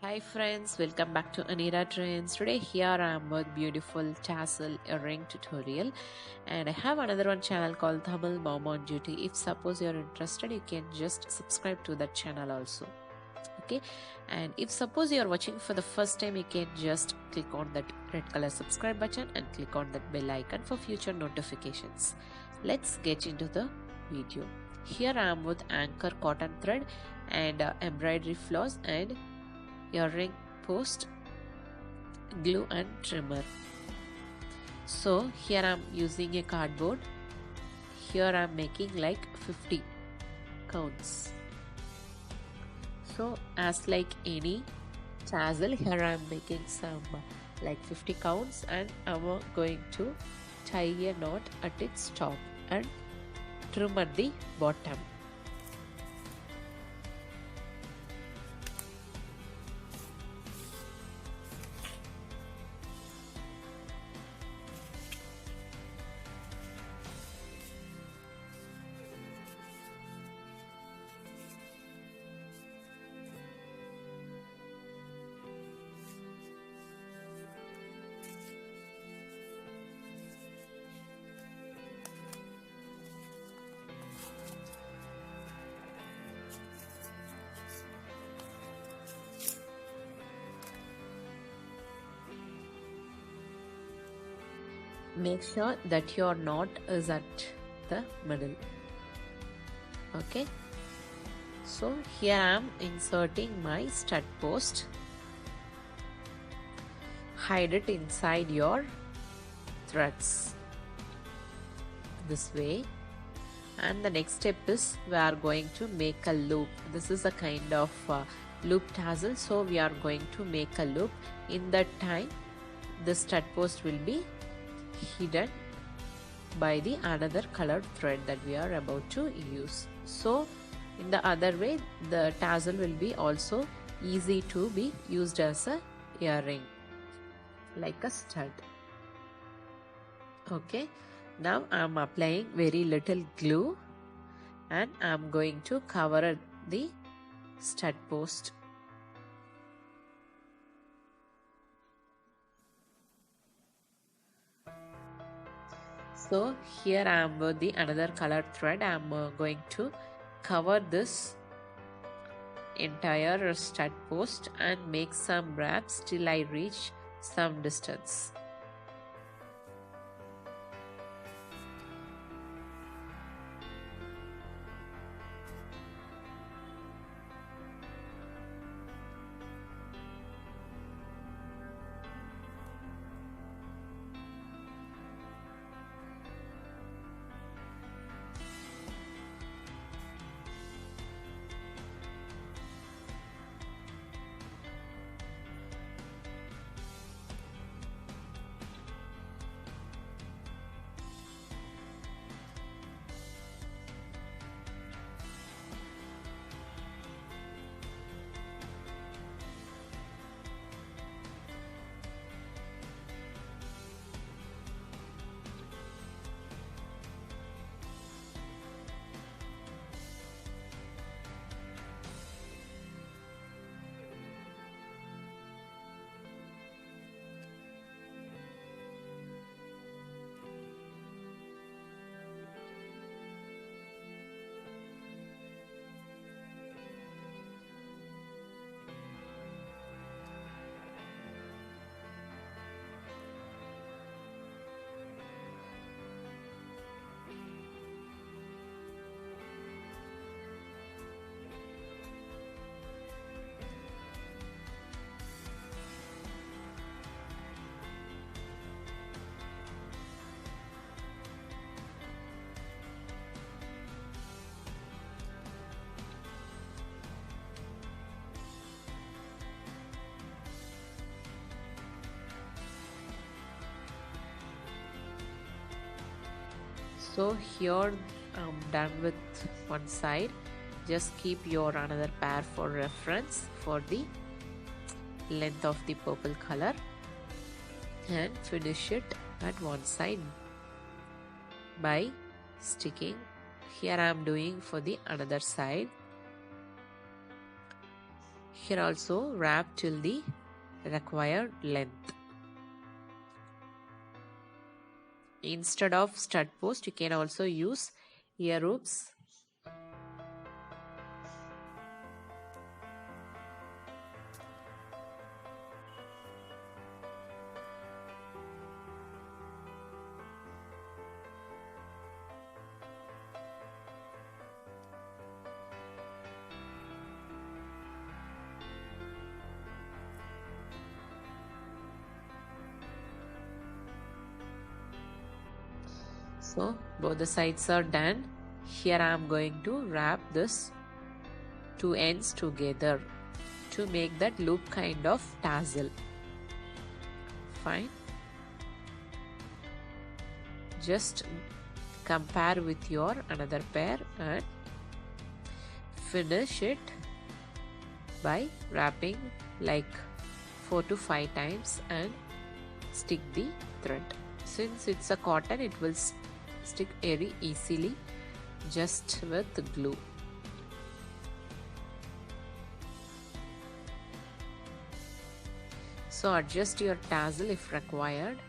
Hi friends, welcome back to Anira Trends. Today here I am with beautiful tassel earring tutorial, and I have another one channel called Tamil Mom on Duty. If suppose you're interested, you can just subscribe to that channel also. Okay, and if suppose you're watching for the first time, you can just click on that red color subscribe button and click on that bell icon for future notifications. Let's get into the video. Here I am with anchor cotton thread and embroidery floss and earring post, glue and trimmer. So here I'm using a cardboard. Here I'm making like 50 counts. So as like any tassel, here I'm making some like 50 counts, and I'm going to tie a knot at its top and trim at the bottom. Make sure that your knot is at the middle. Okay, so here I am inserting my stud post. Hide it inside your threads this way, and the next step is we are going to make a loop. This is a kind of loop tassel, so we are going to make a loop. In that time, the stud post will be hidden by the another colored thread that we are about to use. So in the other way, the tassel will be also easy to be used as a earring, like a stud. Okay, now I'm applying very little glue and I'm going to cover the stud post. So here I am with the another colored thread. I am going to cover this entire stud post and make some wraps till I reach some distance. So here I'm done with one side. Just keep your another pair for reference for the length of the purple color and finish it at one side by sticking. Here I am doing for the another side. Here also wrap till the required length. Instead of stud post, you can also use ear loops. So both the sides are done. Here I am going to wrap this two ends together to make that loop kind of tassel. Fine. Just compare with your another pair and finish it by wrapping like 4 to 5 times and stick the thread. Since it's a cotton, it will stick very easily just with glue. So adjust your tassel if required.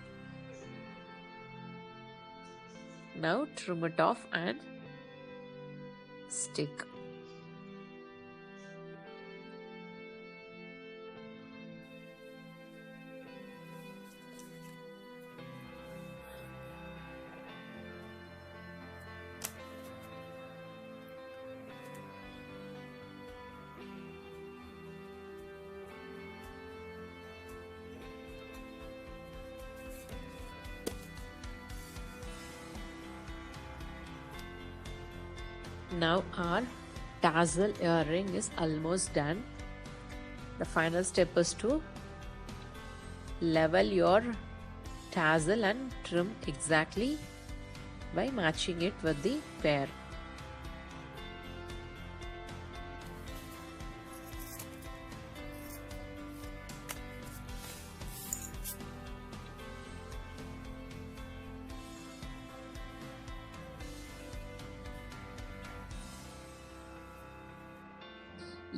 Now trim it off and stick. Now our tassel earring is almost done. The final step is to level your tassel and trim exactly by matching it with the pair.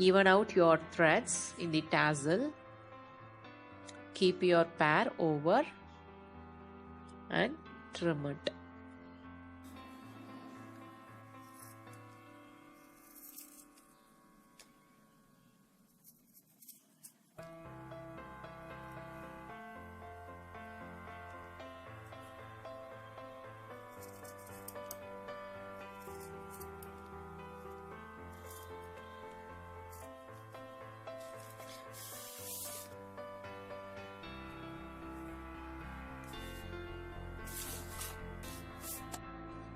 Even out your threads in the tassel. Keep your pair over and trim it.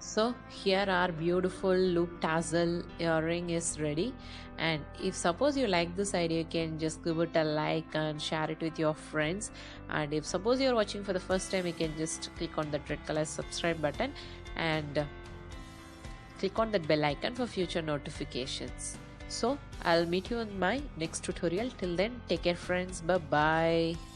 So here our beautiful loop tassel earring is ready, and if suppose you like this idea, you can just give it a like and share it with your friends. And if suppose you're watching for the first time, you can just click on that red color subscribe button and click on that bell icon for future notifications. So I'll meet you in my next tutorial. Till then, take care friends. Bye bye.